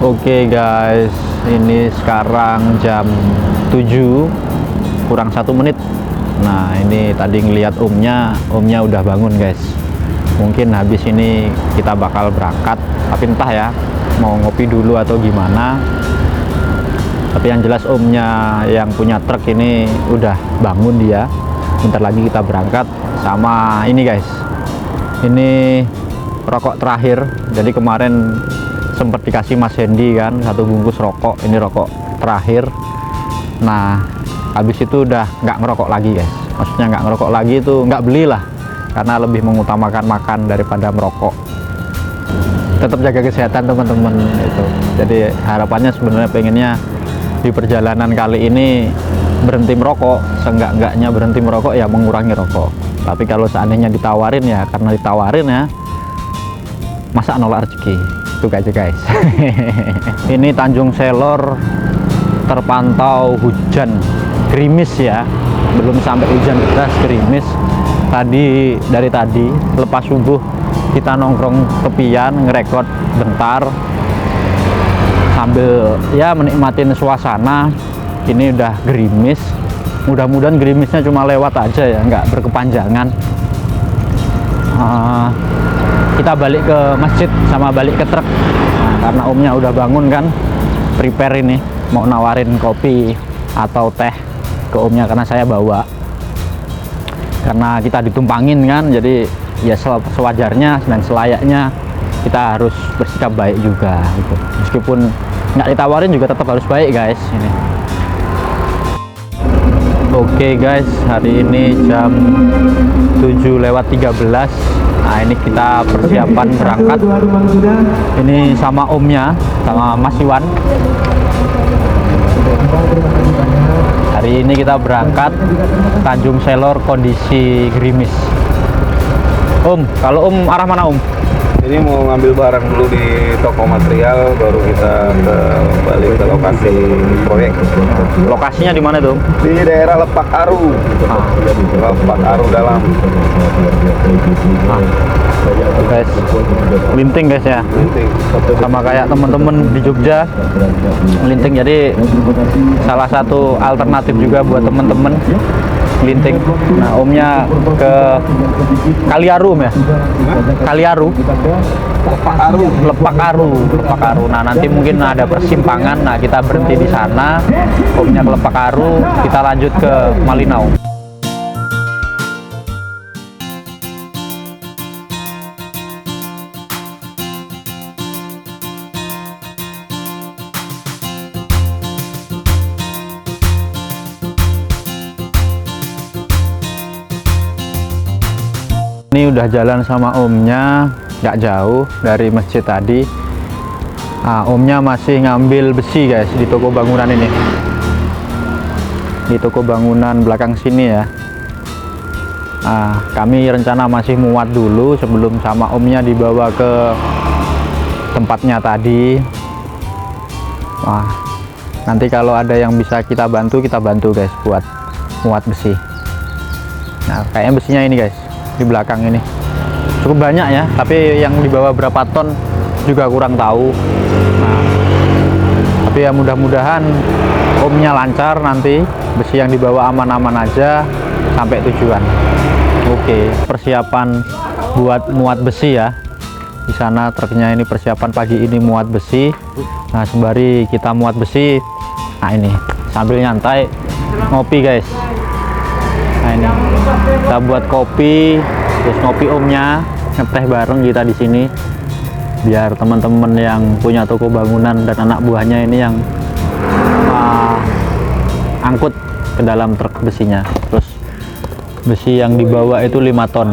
Oke guys, ini sekarang jam 7 kurang 1 menit. Nah ini tadi ngeliat omnya udah bangun guys. Mungkin habis ini kita bakal berangkat, tapi entah ya mau ngopi dulu atau gimana. Tapi yang jelas omnya yang punya truk ini udah bangun dia. Bentar lagi kita berangkat. Sama ini guys, ini rokok terakhir. Jadi kemarin sempat dikasih Mas Hendy kan 1 bungkus rokok, ini rokok terakhir. Nah habis itu udah nggak ngerokok lagi guys, maksudnya nggak ngerokok lagi itu nggak belilah, karena lebih mengutamakan makan daripada merokok. Tetap jaga kesehatan teman-teman itu. Jadi harapannya sebenarnya pengennya di perjalanan kali ini berhenti merokok, seenggak-enggaknya berhenti merokok ya, mengurangi rokok. Tapi kalau seandainya ditawarin ya, karena ditawarin ya, masa nolak rezeki. Itu aja guys. Ini Tanjung Selor terpantau hujan gerimis ya, belum sampai hujan deras, gerimis. Dari tadi lepas subuh kita nongkrong tepian ngerekord bentar sambil ya menikmatin suasana. Ini udah gerimis, mudah-mudahan gerimisnya cuma lewat aja ya, nggak berkepanjangan. Kita balik ke masjid sama balik ke truk. Nah, karena omnya udah bangun kan, prepare ini mau nawarin kopi atau teh ke omnya, karena saya bawa, karena kita ditumpangin kan, jadi ya sewajarnya dan selayaknya kita harus bersikap baik juga gitu. Meskipun nggak ditawarin juga tetap harus baik guys ini. Oke guys, hari ini jam 7:13. Nah ini kita persiapan berangkat. Ini sama omnya, sama Mas Iwan. Hari ini kita berangkat Tanjung Selor, kondisi gerimis. Om, kalau Om arah mana Om? Ini mau ngambil barang dulu di toko material, baru kita balik ke lokasi proyek. Lokasinya di mana tuh? Di daerah Lepak Aru. Lepak Aru dalam. Guys, linting guys ya. Linting. Sama kayak temen-temen di Jogja, linting. Jadi salah satu alternatif juga buat temen-temen linting. Nah omnya ke Kaliaru ya, Kaliaru, Lepak Aru. Nah nanti mungkin ada persimpangan, nah kita berhenti di sana, omnya ke Lepak Aru, kita lanjut ke Malinau. Ini udah jalan sama omnya, nggak jauh dari masjid tadi. Nah, omnya masih ngambil besi guys di toko bangunan ini, di toko bangunan belakang sini ya. Nah, kami rencana masih muat dulu sebelum sama omnya dibawa ke tempatnya tadi. Wah, nanti kalau ada yang bisa kita bantu guys buat muat besi. Nah kayaknya besinya ini guys, di belakang ini cukup banyak ya, tapi yang dibawa berapa ton juga kurang tahu. Nah, tapi ya mudah-mudahan omnya lancar, nanti besi yang dibawa aman-aman aja sampai tujuan. Oke, persiapan buat muat besi ya. Di sana truknya ini persiapan pagi ini muat besi. Nah sembari kita muat besi, nah ini sambil nyantai ngopi guys. Nah ini kita buat kopi, terus ngopi omnya, ngeteh bareng kita di sini, biar teman-teman yang punya toko bangunan dan anak buahnya ini yang angkut ke dalam truk besinya. Terus besi yang dibawa itu 5 ton.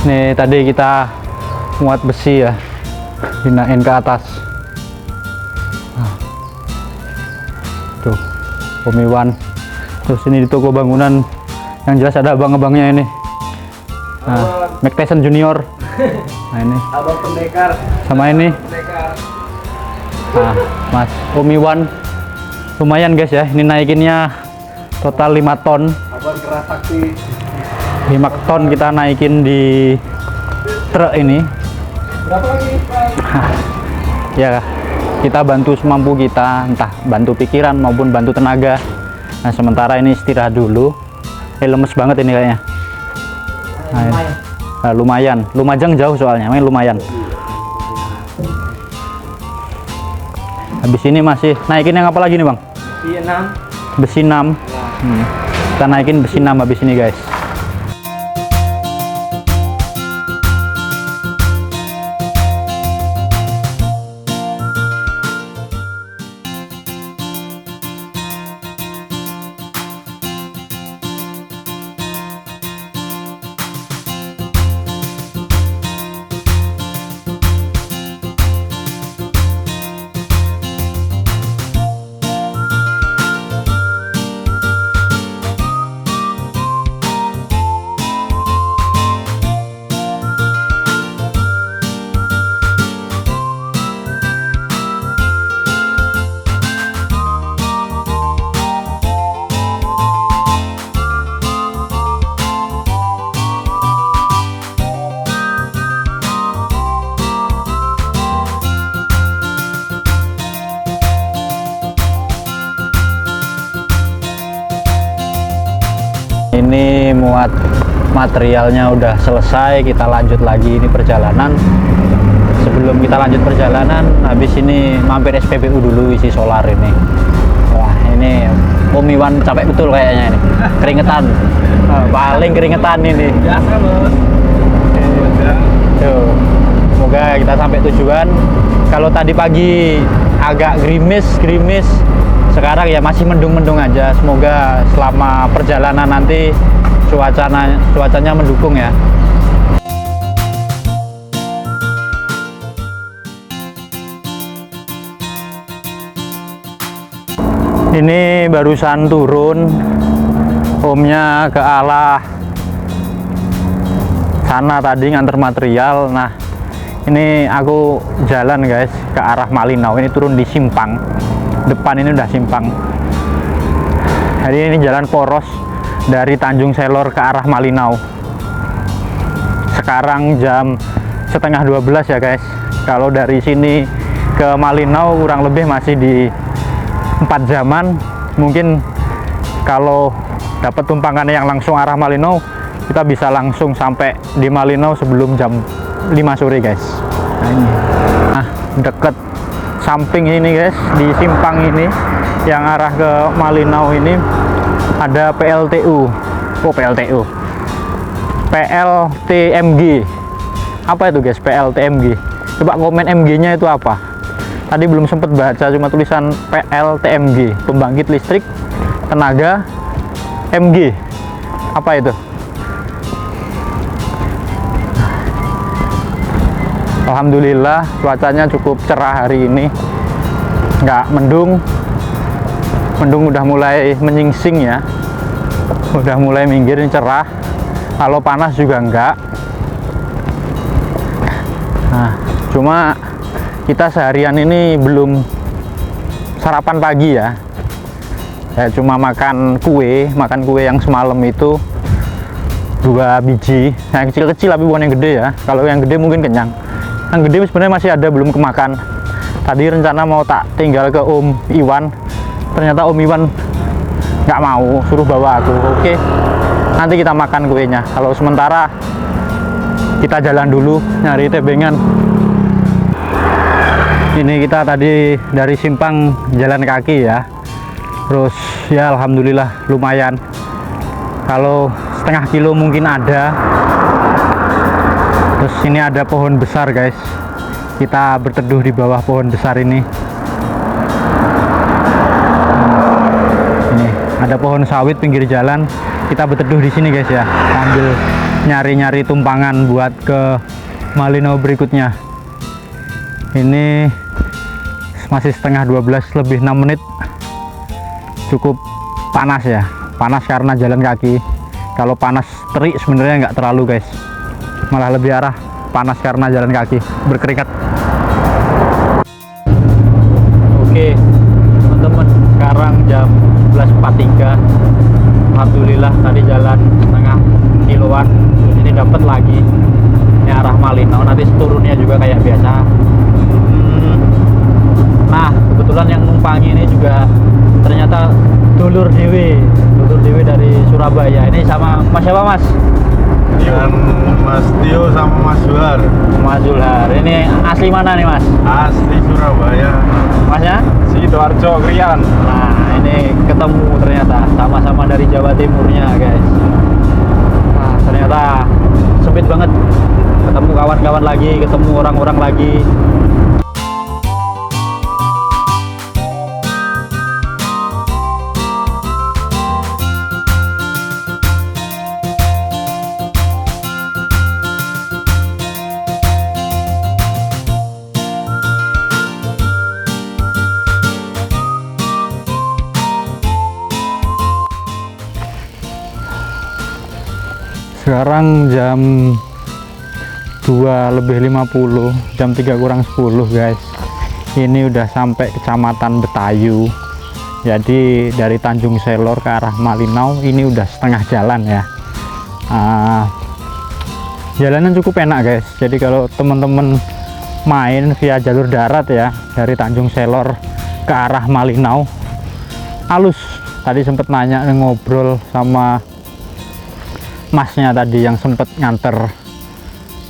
Nih tadi kita muat besi ya, dinain ke atas. Tuh, Om Iwan. Terus ini di toko bangunan yang jelas ada abang-abangnya ini. Nah, Mac Tyson Junior. Nah ini Abang pendekar. sama ini. Pendekar. Nah, Mas Om Iwan lumayan guys ya, ini naikinnya total 5 ton. Abang keras sakti. 5 ton kita naikin di truk ini. Berapa lagi Pak? Ya kita bantu semampu kita, entah bantu pikiran maupun bantu tenaga. Nah sementara ini istirahat dulu. Lemes banget ini kayaknya. Nah, lumayan, Lumajang jauh soalnya, main lumayan. Habis ini masih naikin yang apa lagi nih bang? Besi 6. Kita naikin besi 6 habis ini guys. Ini muat materialnya udah selesai, kita lanjut lagi ini perjalanan. Sebelum kita lanjut perjalanan, habis ini mampir SPBU dulu isi solar ini. Wah ini Om Iwan capek betul kayaknya ini, keringetan. Paling keringetan ini. Biasa bos. Tuh, semoga kita sampai tujuan. Kalau tadi pagi agak gerimis, sekarang ya masih mendung-mendung aja. Semoga selama perjalanan nanti cuacanya mendukung ya. Ini barusan turun, omnya ke arah sana tadi nganter material. Nah ini aku jalan guys ke arah Malinau, ini turun di simpang depan, ini udah simpang. Jadi ini jalan poros dari Tanjung Selor ke arah Malinau. Sekarang jam setengah 12 ya guys. Kalau dari sini ke Malinau kurang lebih masih di 4 jaman. Mungkin kalau dapat tumpangan yang langsung arah Malinau, kita bisa langsung sampai di Malinau sebelum jam 5 sore guys. Nah ini, nah deket samping ini guys, di simpang ini yang arah ke Malinau ini ada PLTU. PLTMG. Apa itu guys PLTMG? Coba komen MG nya itu apa? Tadi belum sempat baca, cuma tulisan PLTMG, pembangkit listrik tenaga MG. Apa itu? Alhamdulillah cuacanya cukup cerah hari ini, nggak mendung udah mulai menyingsing ya, udah mulai minggir, ini cerah. Kalau panas juga enggak. Nah cuma kita seharian ini belum sarapan pagi ya, cuma makan kue yang semalam itu 2 biji, yang kecil-kecil tapi bukan yang gede ya. Kalau yang gede mungkin kenyang, yang gede sebenarnya masih ada belum kemakan. Tadi rencana mau tak tinggal ke Om Iwan, ternyata Om Iwan nggak mau, suruh bawa aku. Oke, nanti kita makan kuenya. Kalau sementara kita jalan dulu nyari tebengan. Ini kita tadi dari simpang jalan kaki ya, terus ya alhamdulillah lumayan. Kalau setengah kilo mungkin ada. Terus ini ada pohon besar guys, kita berteduh di bawah pohon besar ini. Ini ada pohon sawit pinggir jalan, kita berteduh di sini guys ya, sambil nyari-nyari tumpangan buat ke Malinau berikutnya. Ini masih setengah 12 lebih 6 menit. Cukup panas ya, panas karena jalan kaki. Kalau panas terik sebenarnya nggak terlalu guys, malah lebih arah panas karena jalan kaki, berkeringat. Oke teman-teman, sekarang jam 11.43. Alhamdulillah tadi jalan setengah kiloan, terus ini dapat lagi ini arah Malinau. Nanti turunnya juga kayak biasa. Nah kebetulan yang numpangi ini juga ternyata dulur dewe dari Surabaya. Ini sama Mas siapa Mas? Dan Mas Tio sama Mas Zulhar. Mas Zulhar. Ini asli mana nih Mas? Asli Surabaya. Masnya? Sidoarjo Krian. Nah ini ketemu ternyata sama-sama dari Jawa Timurnya guys. Nah ternyata sempit banget, ketemu kawan-kawan lagi, ketemu orang-orang lagi. Sekarang jam 2:50, jam 3 kurang 10 guys. Ini udah sampai Kecamatan Betayu. Jadi dari Tanjung Selor ke arah Malinau ini udah setengah jalan ya. Jalanan cukup enak guys. Jadi kalau teman-teman main via jalur darat ya, dari Tanjung Selor ke arah Malinau, halus. Tadi sempet nanya, ngobrol sama Masnya tadi yang sempet nganter,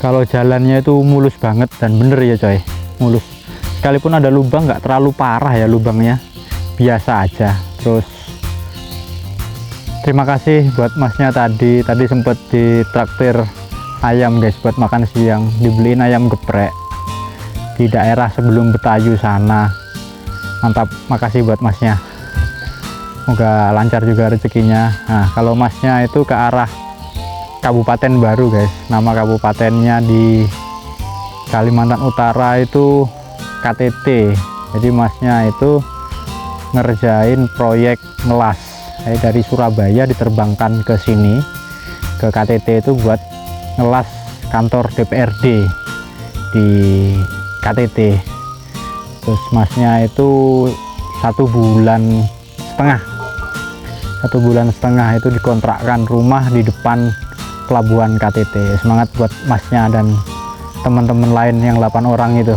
kalau jalannya itu mulus banget, dan bener ya coy, mulus. Sekalipun ada lubang nggak terlalu parah ya lubangnya, biasa aja. Terus terima kasih buat Masnya tadi sempet ditraktir ayam guys buat makan siang, dibeliin ayam geprek di daerah sebelum Betayu sana. Mantap, makasih buat Masnya, semoga lancar juga rezekinya. Nah kalau Masnya itu ke arah Kabupaten Baru guys, nama kabupatennya di Kalimantan Utara itu KTT. Jadi Masnya itu ngerjain proyek ngelas, dari Surabaya diterbangkan ke sini ke KTT itu buat ngelas kantor DPRD di KTT. Terus Masnya itu 1,5 bulan itu dikontrakkan rumah di depan pelabuhan KTT. Semangat buat Masnya dan teman-teman lain yang 8 orang itu.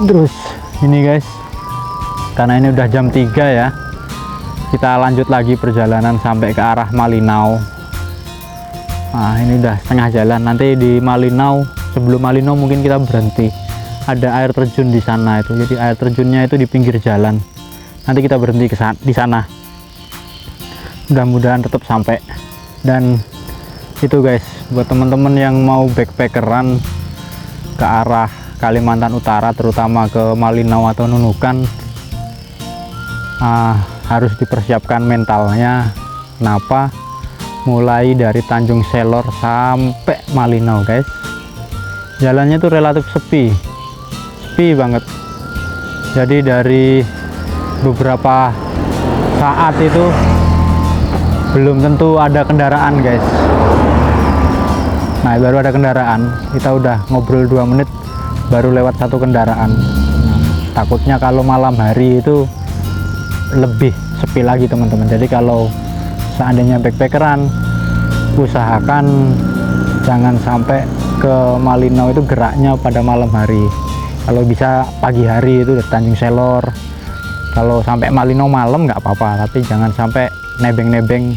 Terus ini guys, karena ini udah jam 3 ya, kita lanjut lagi perjalanan sampai ke arah Malinau. Nah ini udah setengah jalan. Nanti di Malinau, sebelum Malinau mungkin kita berhenti, ada air terjun di sana itu. Jadi air terjunnya itu di pinggir jalan, nanti kita berhenti di sana. Mudah-mudahan tetap sampai. Dan itu guys, buat teman-teman yang mau backpackeran ke arah Kalimantan Utara, terutama ke Malinau atau Nunukan, harus dipersiapkan mentalnya. Kenapa? Mulai dari Tanjung Selor sampai Malinau guys, jalannya tuh relatif sepi banget. Jadi dari beberapa saat itu belum tentu ada kendaraan guys. Nah baru ada kendaraan, kita udah ngobrol 2 menit baru lewat 1 kendaraan. Nah, takutnya kalau malam hari itu lebih sepi lagi teman-teman. Jadi kalau seandainya backpackeran, usahakan jangan sampai ke Malinau itu geraknya pada malam hari. Kalau bisa pagi hari itu di Tanjung Selor. Kalau sampai Malinau malam nggak apa-apa, tapi jangan sampai nebeng-nebeng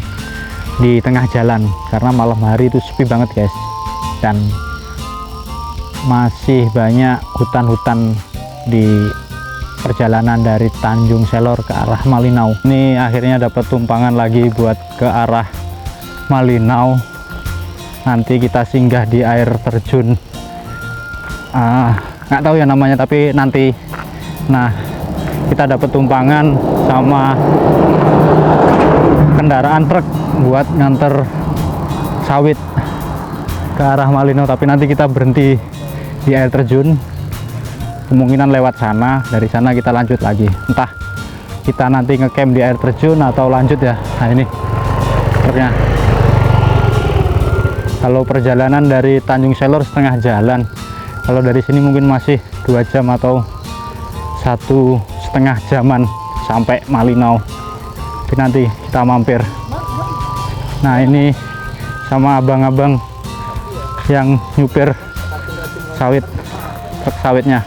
di tengah jalan, karena malam hari itu sepi banget guys. Dan masih banyak hutan-hutan di perjalanan dari Tanjung Selor ke arah Malinau. Ini akhirnya dapat tumpangan lagi buat ke arah Malinau. Nanti kita singgah di air terjun, nggak tahu ya namanya, tapi nanti. Nah kita dapat tumpangan sama kendaraan truk buat nganter sawit ke arah Malinau, tapi nanti kita berhenti di air terjun, kemungkinan lewat sana. Dari sana kita lanjut lagi, entah kita nanti ngecamp di air terjun atau lanjut ya. Nah ini truknya, Kalau perjalanan dari Tanjung Selor setengah jalan, kalau dari sini mungkin masih 2 jam atau 1,5 jaman sampai Malinau. Tapi nanti kita mampir. Nah, ini sama abang-abang yang nyupir sawit, truk sawitnya.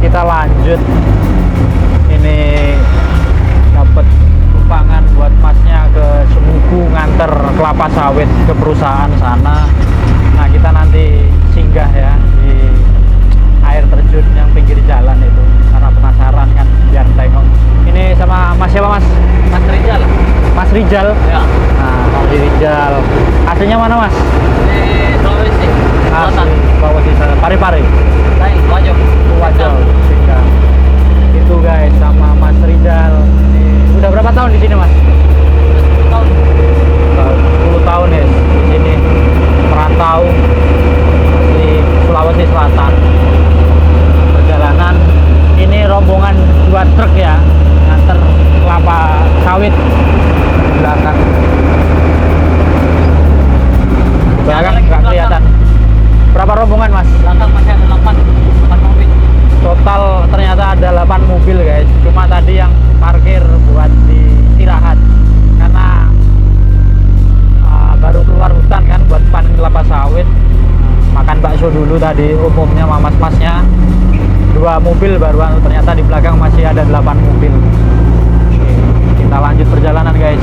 Kita lanjut. Ini dapat tumpangan buat masnya ke Semugu nganter kelapa sawit ke perusahaan sana. Nah, kita nanti singgah ya di air terjun yang pinggir jalan itu karena penasaran kan, biar tengok. Ini sama Mas siapa, Mas? Mas Rizal. Mas Rizal. Ya. Nah, Mas Rizal. Aslinya mana, Mas? Di Sulawesi. Selatan. Asli Sulawesi Selatan. Pare-pare. Baik, Wajah. Wajar. Itu guys, sama Mas Rizal. Ini udah berapa tahun di sini, Mas? 10 tahun. 10 tahun ya di sini, merantau di Sulawesi Selatan. Perjalanan ini rombongan 2 truk ya, nganter kelapa sawit di belakang. Di belakang nggak kelihatan. Berapa rombongan, Mas? Belakang masih ada 8 mobil. Total ternyata ada 8 mobil guys. Cuma tadi yang parkir buat diistirahat karena baru keluar hutan kan buat panen kelapa sawit. Makan bakso dulu tadi umumnya sama mas-masnya. 2 mobil baruan, ternyata di belakang masih ada 8 mobil. Oke, kita lanjut perjalanan guys.